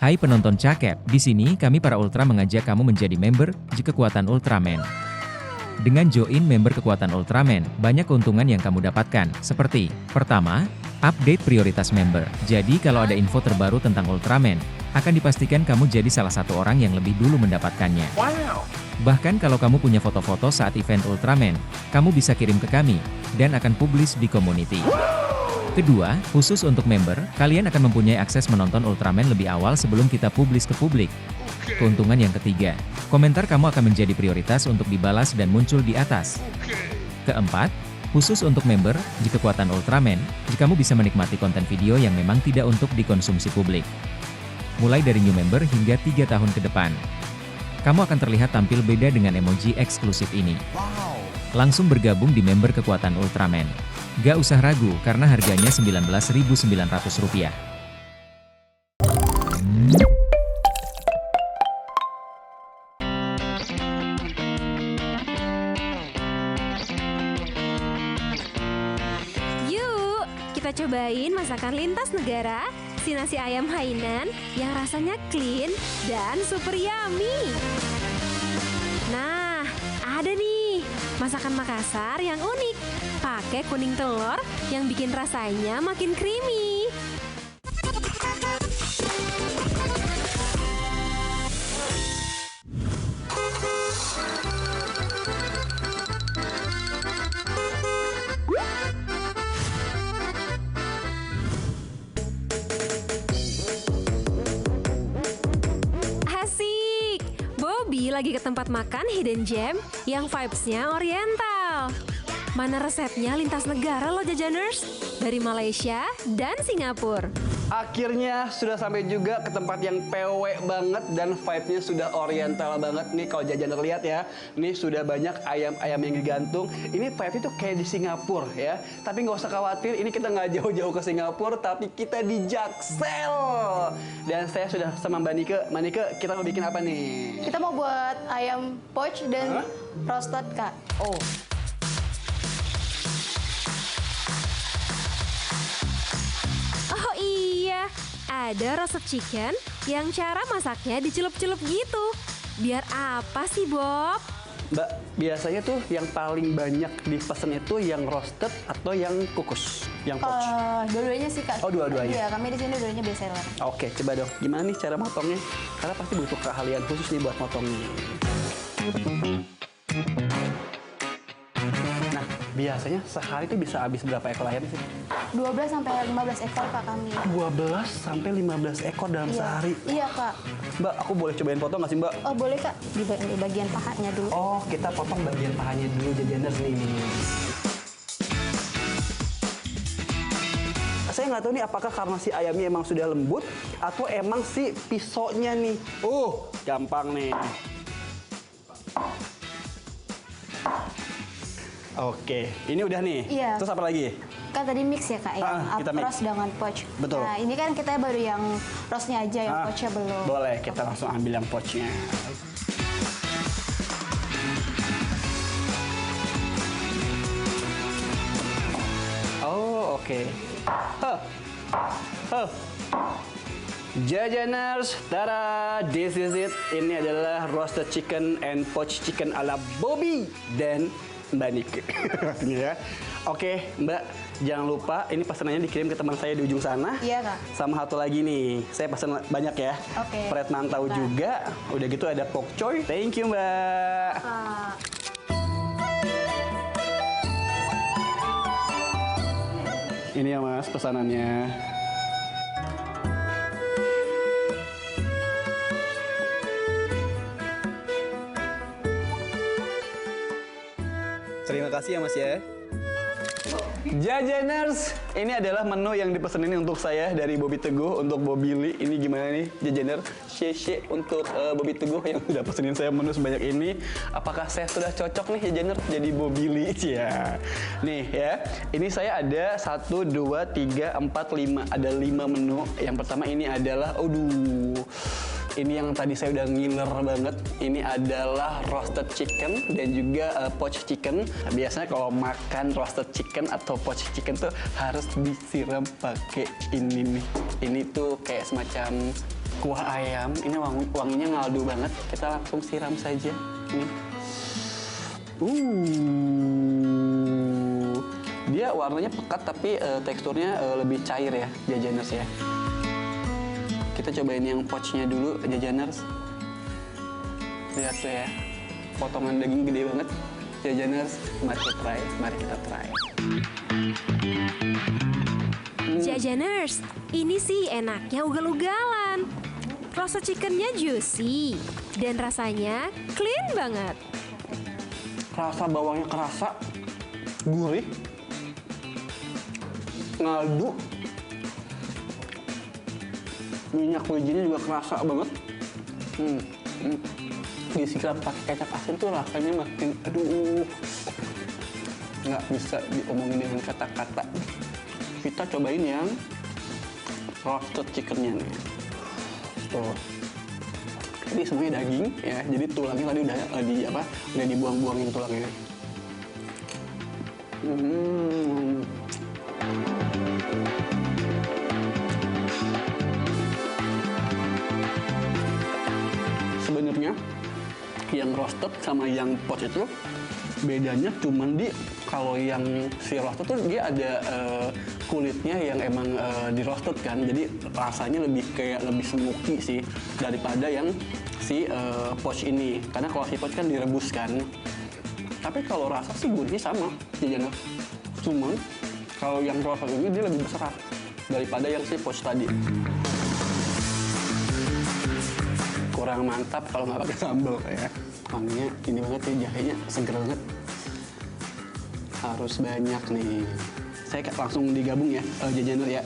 Hai penonton cakep, di sini kami para Ultra mengajak kamu menjadi member Kekuatan Ultraman. Dengan join member Kekuatan Ultraman, banyak keuntungan yang kamu dapatkan, seperti, pertama, update prioritas member. Jadi kalau ada info terbaru tentang Ultraman, akan dipastikan kamu jadi salah satu orang yang lebih dulu mendapatkannya. Wow. Bahkan kalau kamu punya foto-foto saat event Ultraman, kamu bisa kirim ke kami, dan akan publish di community. Kedua, khusus untuk member, kalian akan mempunyai akses menonton Ultraman lebih awal sebelum kita publis ke publik. Keuntungan yang ketiga, komentar kamu akan menjadi prioritas untuk dibalas dan muncul di atas. Keempat, khusus untuk member, di Kekuatan Ultraman, kamu bisa menikmati konten video yang memang tidak untuk dikonsumsi publik. Mulai dari new member hingga 3 tahun ke depan. Kamu akan terlihat tampil beda dengan emoji eksklusif ini. Wow. Langsung bergabung di member Kekuatan Ultraman. Gak usah ragu karena harganya Rp19.900. Yuk, kita cobain masakan lintas negara, si nasi ayam Hainan yang rasanya clean dan super yummy. Nah, ada nih, masakan Makassar yang unik. Pakai kuning telur yang bikin rasanya makin creamy. Asik! Bobby lagi ke tempat makan Hidden Gem yang vibes-nya oriental. Mana resepnya lintas negara loh Jajaners? Dari Malaysia dan Singapura. Akhirnya sudah sampai juga ke tempat yang PW banget dan vibe-nya sudah oriental banget. Nih kalau Jajaner lihat ya, nih sudah banyak ayam-ayam yang digantung. Ini vibe-nya tuh kayak di Singapura ya. Tapi nggak usah khawatir, ini kita nggak jauh-jauh ke Singapura, tapi kita di Jaksel. Dan saya sudah sama Mbak Nike. Mbak Nike, kita mau bikin apa nih? Kita mau buat ayam poach dan roasted, Kak. Oh. Oh iya, ada roasted chicken yang cara masaknya dicelup-celup gitu. Biar apa sih, Bob? Mbak, biasanya tuh yang paling banyak dipesan itu yang roasted atau yang kukus? Yang poach? Dua-duanya sih, Kak. Oh, dua-duanya. Iya, kami di sini dua-duanya best seller. Oke, coba dong. Gimana nih cara motongnya? Karena pasti butuh keahlian khusus nih buat motongnya. Nah, biasanya sehari tuh bisa habis berapa ekor ayam sih? 12 sampai 15 ekor, Kak, kami. 12 sampai 15 ekor dalam Iya. sehari. Iya, Kak. Mbak, aku boleh cobain potong nggak sih, Mbak? Oh, boleh, Kak. Di bagian pahanya dulu. Oh, kita potong bagian pahanya dulu, Jajaners nih. Saya nggak tahu nih apakah karena si ayamnya emang sudah lembut atau emang si pisaunya nih. Gampang nih. Oke, ini udah nih. Iya. Terus apa lagi? Kan tadi mix ya, Kak, yang kita mix. roast dengan poach. Betul. Nah, ini kan kita baru yang roastnya aja, yang poachnya belum. Boleh, kita langsung ambil yang poachnya. Oh, oke. Jajaners, tada, this is it. Ini adalah roasted chicken and poached chicken ala Bobby dan Mbak Nike. Ya. Oke, Mbak, jangan lupa ini pesanannya dikirim ke teman saya di ujung sana. Iya, Kak. Sama satu lagi nih, saya pesan banyak ya. Oke. Pret mantau Mbak. juga. Udah gitu ada pok choy. Thank you, Mbak. Kak. Ini ya Mas pesanannya. Terima kasih ya Mas ya. Jajaners, ini adalah menu yang dipesan ini untuk saya dari Bobby Teguh untuk Bobby Lee. Ini gimana nih Jajaner? Share untuk Bobby Teguh yang sudah pesenin saya menu sebanyak ini. Apakah saya sudah cocok nih Jajaner jadi Bobby Lee? Ya. Nih ya, ini saya ada 1, 2, 3, 4, 5. Ada 5 menu. Yang pertama ini adalah, ini yang tadi saya udah ngiler banget. Ini adalah roasted chicken dan juga poached chicken. Biasanya kalau makan roasted chicken atau poached chicken tuh harus disiram pakai ini nih. Ini tuh kayak semacam kuah ayam. Ini wanginya ngaldu banget. Kita langsung siram saja. Ini. Dia warnanya pekat tapi teksturnya lebih cair ya, Jajaners ya. Kita cobain yang poachnya dulu, Jajaners. Lihat tuh ya, potongan daging gede banget. Jajaners, mari kita try. Jajaners, ini sih enaknya ugal-ugalan. Roasted chickennya juicy dan rasanya clean banget. Rasa bawangnya kerasa, gurih, ngaldu. Minyak wijennya juga kerasa banget. Disiram pakai kecap asin tuh rasanya makin, aduh, nggak bisa diomongin dengan kata-kata. Kita cobain yang roasted chickennya nih. Tuh. Ini semuanya daging ya, jadi tulangnya tadi udah dibuang-buangin tulangnya. Sebenarnya yang roasted sama yang poached itu bedanya cuman di kalau yang si roasted tuh dia ada kulitnya yang emang di roasted kan, jadi rasanya lebih smoky sih daripada yang si poached ini, karena kalau si poached kan direbus kan. Tapi kalau rasa sih gurihnya sama Jajaners, cuman kalau yang roasted ini dia lebih besar daripada yang si poached tadi. Kurang mantap kalau nggak pakai sambal ya. Wanginya ini banget ya, jahenya seger banget. Harus banyak nih. Saya langsung digabung ya, Jajaner ya.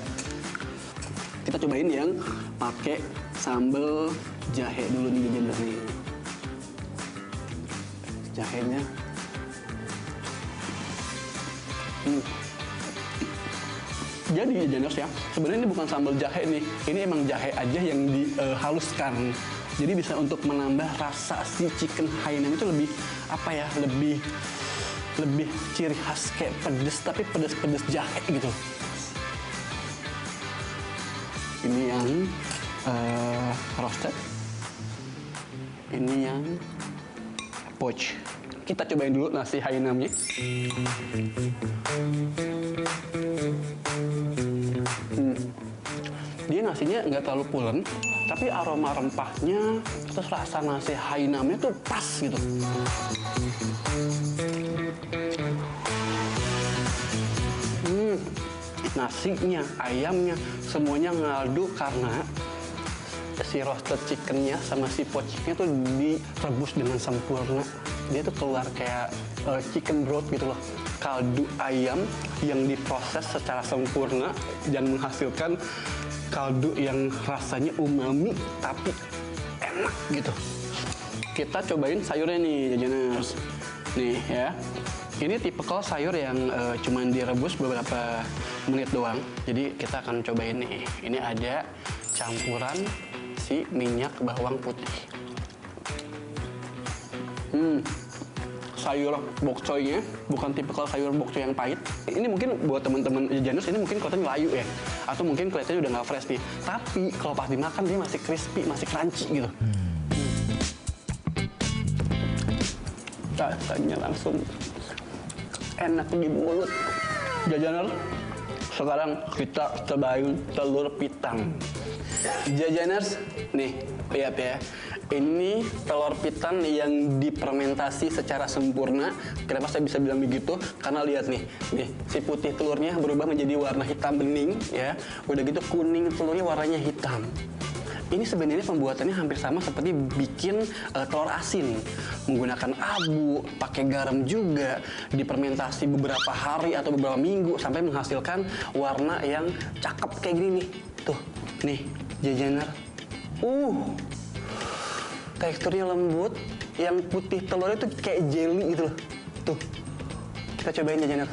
Kita cobain yang pakai sambal jahe dulu nih Jajaner nih. Jahenya. Jadi Jajaners ya, sebenarnya ini bukan sambal jahe nih. Ini emang jahe aja yang dihaluskan. Jadi bisa untuk menambah rasa si chicken Hainan itu lebih lebih ciri khas kayak pedes, tapi pedes jahe gitu. Ini yang roasted, ini yang poached. Kita cobain dulu nasi Hainannya. Dia nasinya nggak terlalu pulen, tapi aroma rempahnya terus rasa nasi Hainannya tuh pas gitu. Nasinya, ayamnya, semuanya ngaldu karena si roasted chickennya sama si poachednya tuh direbus dengan sempurna. Dia tuh keluar kayak chicken broth gitu loh. Kaldu ayam yang diproses secara sempurna dan menghasilkan kaldu yang rasanya umami tapi enak gitu. Kita cobain sayurnya nih Jajaners. Nih ya. Ini tipikal sayur yang cuman direbus beberapa menit doang. Jadi kita akan cobain nih. Ini ada campuran si minyak bawang putih. Sayur bokcoynya bukan tipikal sayur bokcoy yang pahit. Ini mungkin buat teman-teman Jajaners ini mungkin kelihatannya layu ya, atau mungkin kelihatannya udah nggak fresh nih. Tapi kalau pas dimakan dia masih crispy, masih crunchy gitu. Rasanya langsung enak di mulut. Jajaners, sekarang kita cobain telur pitan. Jajaners, nih lihat ya. Ini telur pitan yang difermentasi secara sempurna. Kenapa saya bisa bilang begitu? Karena lihat nih, si putih telurnya berubah menjadi warna hitam bening ya. Udah gitu kuning telurnya warnanya hitam. Ini sebenarnya pembuatannya hampir sama seperti bikin telur asin. Menggunakan abu, pakai garam juga, difermentasi beberapa hari atau beberapa minggu sampai menghasilkan warna yang cakep kayak gini nih. Tuh, nih Jajaners. Teksturnya lembut, yang putih telurnya tuh kayak jelly gitu loh. Tuh, kita cobain Jajaners.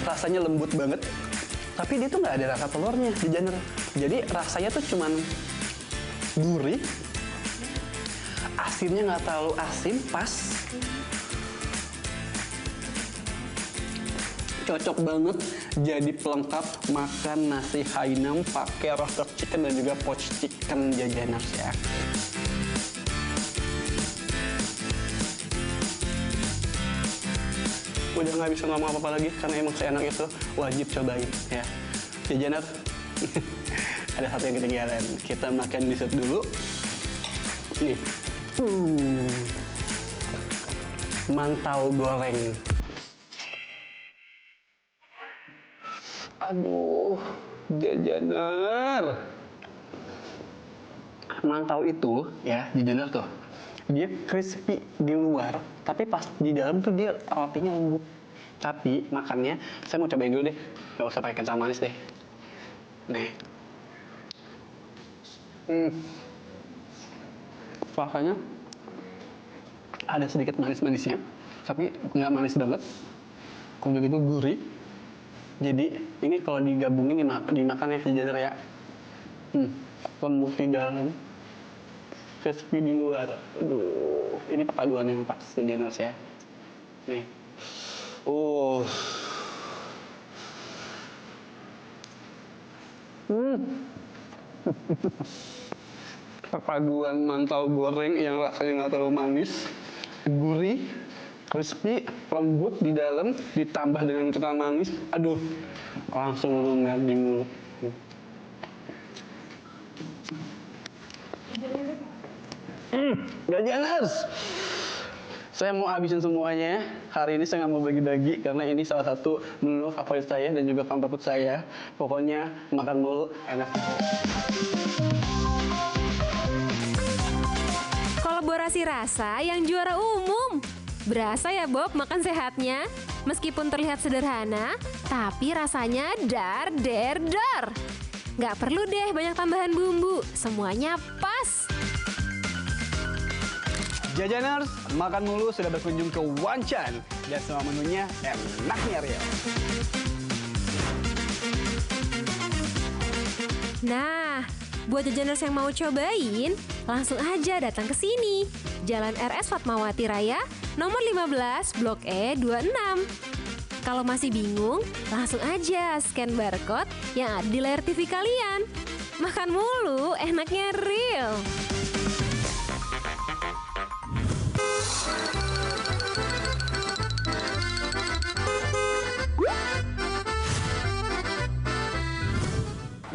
Rasanya lembut banget, tapi dia tuh nggak ada rasa telurnya Jajaners. Jadi rasanya tuh cuman gurih, asinnya nggak terlalu asin, pas. Cocok banget jadi pelengkap makan nasi Hainan pakai roasted chicken dan juga poached chicken Jajaners ya. Udah nggak bisa ngomong apa-apa lagi karena emang seenak itu, wajib cobain ya. Jajaner, ada satu yang ketinggalan. Kita makan dessert dulu. Nih, mantau goreng. Aduh, Jajaner. Mantau itu ya, Jajaner tuh. Dia crispy di luar, tapi pas di dalam tuh dia rotinya lembut. Tapi makannya, saya mau cobain dulu deh. Gak usah pakai kental manis deh. Nih. Rasanya ada sedikit manis-manisnya, tapi nggak manis banget. Udah gitu gurih. Jadi ini kalau digabungin dimakan ya Jajaner ya. Lembut di dalam, crispy di luar. Aduh, ini perpaduan yang pas Jajaners ya. Nih. Perpaduan mantau goreng yang rasanya nggak terlalu manis, gurih, crispy, lembut di dalam, ditambah dengan kental manis. Aduh, langsung lumer di mulut. Jajaners, saya mau habisin semuanya. Hari ini saya nggak mau bagi-bagi karena ini salah satu menu favorit saya dan juga favorit saya. Pokoknya makan mulu enak. Kolaborasi rasa yang juara umum. Berasa ya Bob makan sehatnya? Meskipun terlihat sederhana, tapi rasanya dar der dar. Nggak perlu deh banyak tambahan bumbu, semuanya pas. Jajaners, makan mulu sudah berkunjung ke Wanchan dan semua menunya enaknya real. Nah, buat Jajaners yang mau cobain, langsung aja datang ke sini. Jalan RS Fatmawati Raya, nomor 15, Blok E 26. Kalau masih bingung, langsung aja scan barcode yang ada di layar TV kalian. Makan mulu, enaknya real.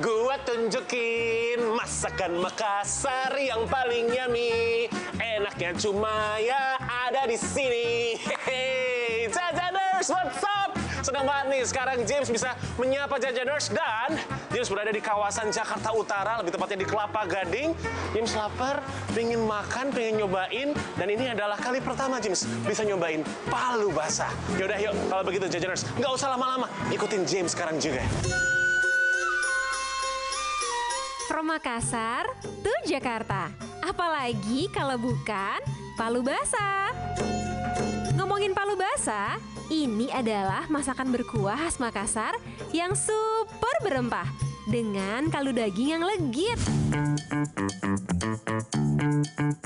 Gua tunjukin masakan Makassar yang paling yummy. Enaknya cuma ya ada di sini. Hehehe, Jajaners, what's up? Senang banget nih sekarang James bisa menyapa Jajaners dan James berada di kawasan Jakarta Utara, lebih tepatnya di Kelapa Gading. James lapar, pengen makan, pengen nyobain, dan ini adalah kali pertama James bisa nyobain palu basah. Yaudah yuk, kalau begitu Jajaners, nggak usah lama-lama, ikutin James sekarang juga. From Makassar to Jakarta. Apalagi kalau bukan palu basah. Ngomongin palu basah, ini adalah masakan berkuah khas Makassar yang super berempah dengan kaldu daging yang legit.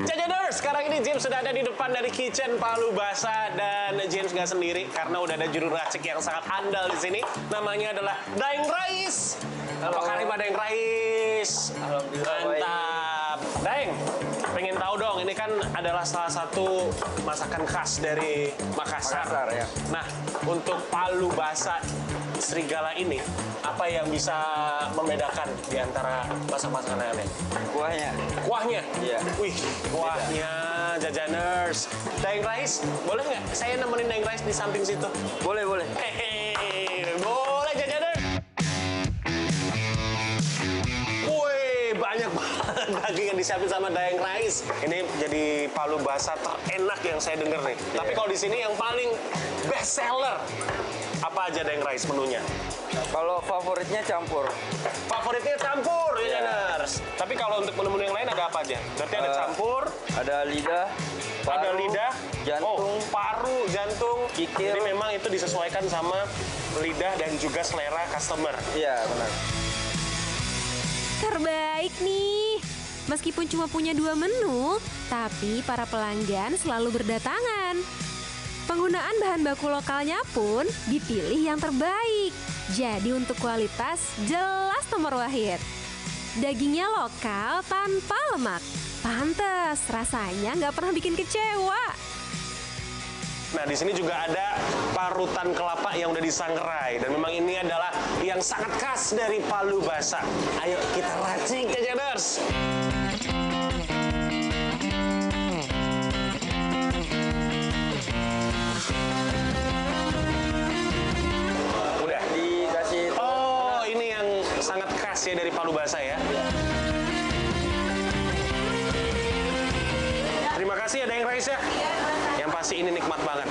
Jajaners, sekarang ini James sudah ada di depan dari kitchen Palu Basah dan James nggak sendiri karena udah ada juru racik yang sangat andal di sini. Namanya adalah Daeng Rais. Apa kabar Daeng Rais? Alhamdulillah. Mantap. Daeng, pengen tahu dong, ini kan adalah salah satu masakan khas dari Makassar. Makassar, ya. Nah, untuk Palu Basah serigala ini, apa yang bisa membedakan di antara masak-masakan lainnya? Kuahnya. Kuahnya? Iya. Wih, kuahnya Jajaners. Daeng Rais, boleh nggak saya nemenin Daeng Rais di samping situ? Boleh, boleh. Hehehe, boleh Jajaners. Wih, banyak banget daging yang disiapin sama Daeng Rais. Ini jadi Palu Basah terenak yang saya denger nih. Tapi kalau di sini yang paling best seller, apa aja Daeng Rais menunya? Kalau favoritnya campur. Favoritnya campur, ya Iya. Jajaners. Tapi kalau untuk menu-menu yang lain ada apa aja? Berarti ada campur, Ada lidah, paru, ada lidah, jantung, paru, jantung. kikil. Jadi memang itu disesuaikan sama lidah dan juga selera customer. Iya, benar. Terbaik nih. Meskipun cuma punya 2 menu, tapi para pelanggan selalu berdatangan. Penggunaan bahan baku lokalnya pun dipilih yang terbaik. Jadi untuk kualitas jelas nomor wahid. Dagingnya lokal tanpa lemak. Pantes, rasanya nggak pernah bikin kecewa. Nah, di sini juga ada parutan kelapa yang udah disangrai. Dan memang ini adalah yang sangat khas dari Palu Basah. Ayo kita racik, Jajaners! Udah? Dikasih Oh, ini yang sangat khas ya dari Palu Basah ya. Terima kasih ada yang rice ya. Yang pasti ini nikmat banget.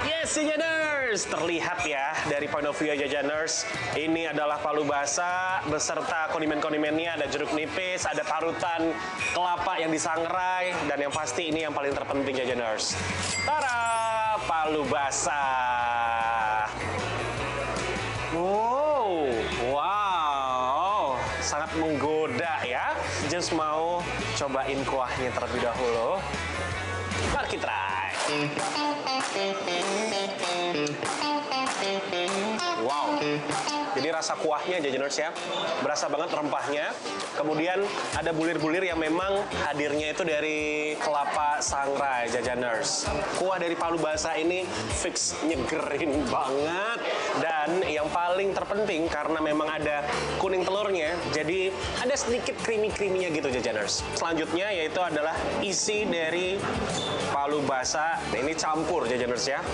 Yes, Jajaners! Terlihat ya dari point of view Jajaners, ini adalah Palu Basah beserta kondimen-kondimennya, ada jeruk nipis, ada parutan kelapa yang disangrai, dan yang pasti ini yang paling terpenting Jajaners. Tara, Palu Basah. Wow, sangat menggoda ya. Just mau cobain kuahnya terlebih dahulu. Mari kita try. Wow, jadi rasa kuahnya Jajaners ya, berasa banget rempahnya. Kemudian ada bulir-bulir yang memang hadirnya itu dari kelapa sangrai Jajaners. Kuah dari Palu Basah ini fix nyegerin banget. Dan yang paling terpenting karena memang ada kuning telurnya, jadi ada sedikit creamy-creaminya gitu Jajaners. Selanjutnya yaitu adalah isi dari Palu Basah. Nah, ini campur Jajaners ya.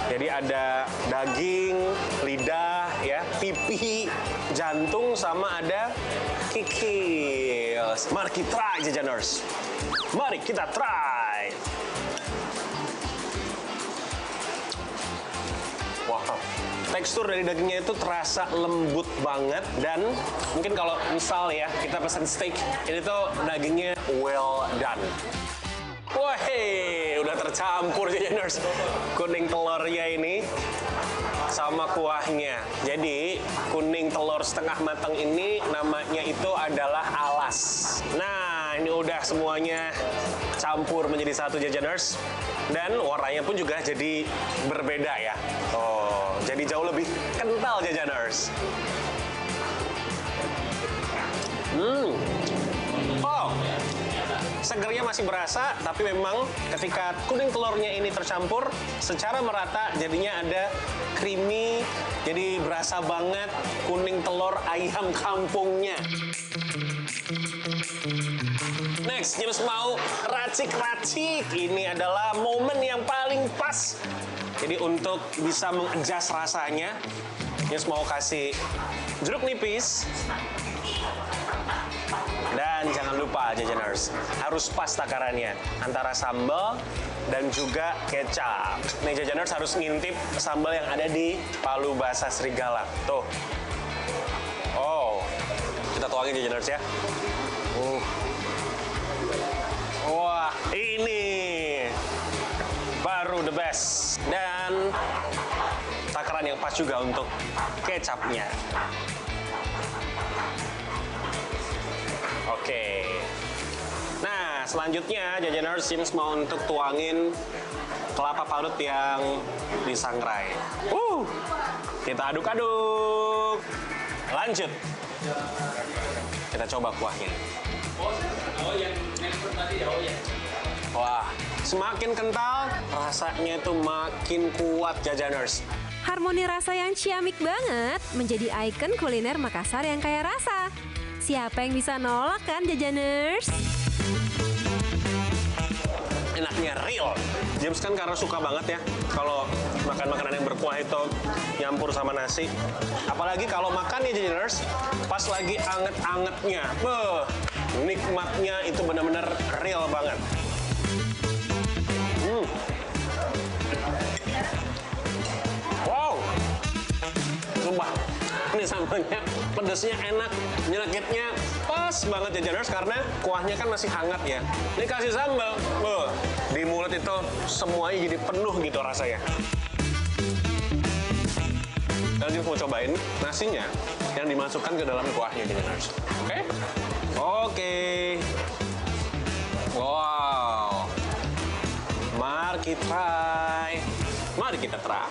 Jadi ada daging, lidah, ya, pipi, jantung, sama ada kikil. Mari kita try, Jajaners. Mari kita try. Wow, tekstur dari dagingnya itu terasa lembut banget. Dan mungkin kalau misal ya, kita pesan steak, ini tuh dagingnya well done. Wah, udah tercampur Jajaners kuning telurnya ini sama kuahnya. Jadi kuning telur setengah matang ini namanya itu adalah alas. Nah, ini udah semuanya campur menjadi satu Jajaners. Dan warnanya pun juga jadi berbeda ya. Oh, jadi jauh lebih kental Jajaners. Oh, segernya masih berasa, tapi memang ketika kuning telurnya ini tercampur secara merata, jadinya ada creamy, jadi berasa banget kuning telur ayam kampungnya. Next, James mau racik-racik. Ini adalah momen yang paling pas. Jadi untuk bisa mengejas rasanya, James mau kasih jeruk nipis. Dan jangan lupa Jajaners, harus pas takarannya antara sambal dan juga kecap. Nih Jajaners harus ngintip sambal yang ada di Palu Basah Serigala. Tuh. Oh, kita tuangin Jajaners ya. Wah, ini baru the best. Dan takaran yang pas juga untuk kecapnya. Oke. Nah, selanjutnya Jajaners James mau untuk tuangin kelapa parut yang disangrai. Kita aduk-aduk. Lanjut. Kita coba kuahnya. Wah, semakin kental, rasanya itu makin kuat Jajaners. Harmoni rasa yang ciamik banget menjadi ikon kuliner Makassar yang kaya rasa. Siapa yang bisa nolak kan Jajaners? Enaknya real. James kan karena suka banget ya kalau makan makanan yang berkuah itu nyampur sama nasi. Apalagi kalau makan ya Jajaners, pas lagi anget-angetnya. Nikmatnya itu benar-benar real banget. Wow. Sumpah. Ini sambalnya pedasnya enak, nyelekitnya pas banget Jajaners karena kuahnya kan masih hangat ya. Ini kasih sambal, di mulut itu semuanya jadi penuh gitu rasanya. Dan mau cobain nasinya yang dimasukkan ke dalam kuahnya Jajaners. Oke? Oke. Wow. Marky try. Mari kita try.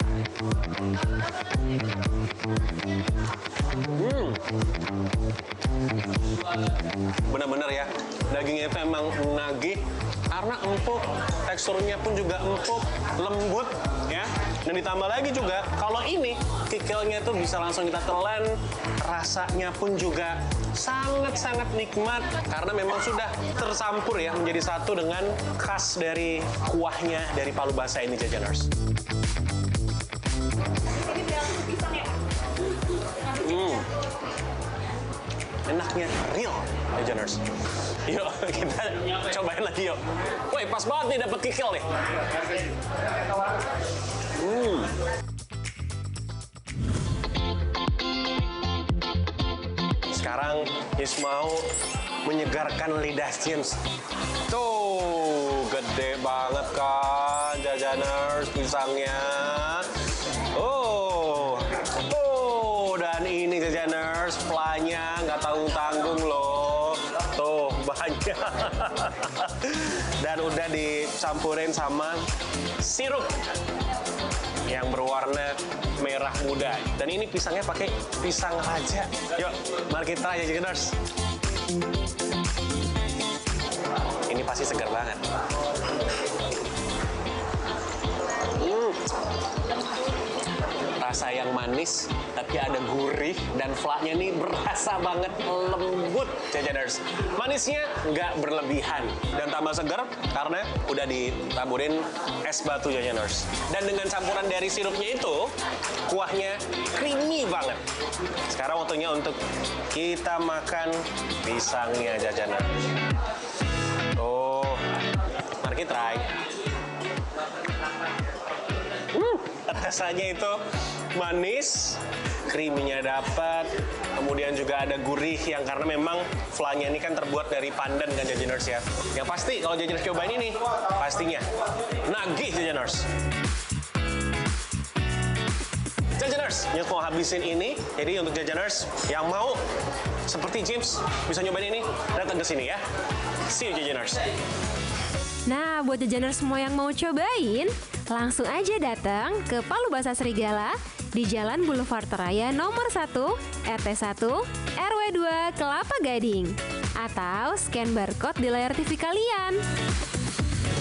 Bener-bener ya, dagingnya itu emang nagih karena empuk, teksturnya pun juga empuk, lembut ya. Dan ditambah lagi juga, kalau ini kikilnya tuh bisa langsung kita telan, rasanya pun juga sangat-sangat nikmat karena memang sudah tercampur ya menjadi satu dengan khas dari kuahnya dari palu basah ini, Jajaners. Enaknya real, Jajaners. Yuk, kita cobain lagi yuk. Woi, pas banget nih dapet kikil nih. Sekarang Yus mau menyegarkan lidah James. Tuh, gede banget kan, Jajaners, pisangnya. Dan ini Jajaners, flanya nggak tanggung-tanggung loh. Tuh, banyak. Dan udah dicampurin sama sirup yang berwarna merah muda. Dan ini pisangnya pakai pisang raja. Yuk, mari kita aja, Jajaners. Ini pasti segar banget. Rasa yang manis, tapi ada gurih dan flaknya nih berasa banget lembut, Jajaners. Manisnya nggak berlebihan dan tambah segar karena udah ditaburin es batu, Jajaners. Dan dengan campuran dari sirupnya itu, kuahnya creamy banget. Sekarang waktunya untuk kita makan pisangnya, Jajaners. Oh, mari kita try. Rasanya itu manis, creamy-nya dapat, kemudian juga ada gurih yang karena memang flanya ini kan terbuat dari pandan kan, Jajaners ya. Yang pasti kalau Jajaners cobain ini, pastinya nagih, Jajaners. Jajaners, Nyus mau habisin ini, jadi untuk Jajaners yang mau seperti James bisa nyobain ini, datang ke sini ya. See you, Jajaners. Nah, buat Jajaners semua yang mau cobain, langsung aja datang ke Palu Basah Serigala di Jalan Boulevard Raya nomor 1, RT 1, RW 2, Kelapa Gading. Atau scan barcode di layar TV kalian.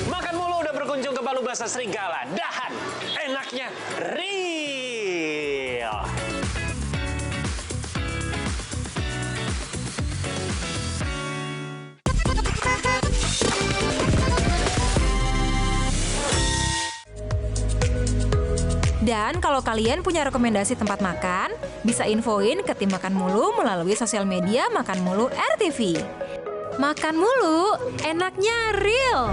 Makan mulu udah berkunjung ke Palu Basah Serigala. Dahan, enaknya real. Dan kalau kalian punya rekomendasi tempat makan, bisa infoin ke tim Makan Mulu melalui sosial media Makan Mulu RTV. Makan mulu, enaknya real.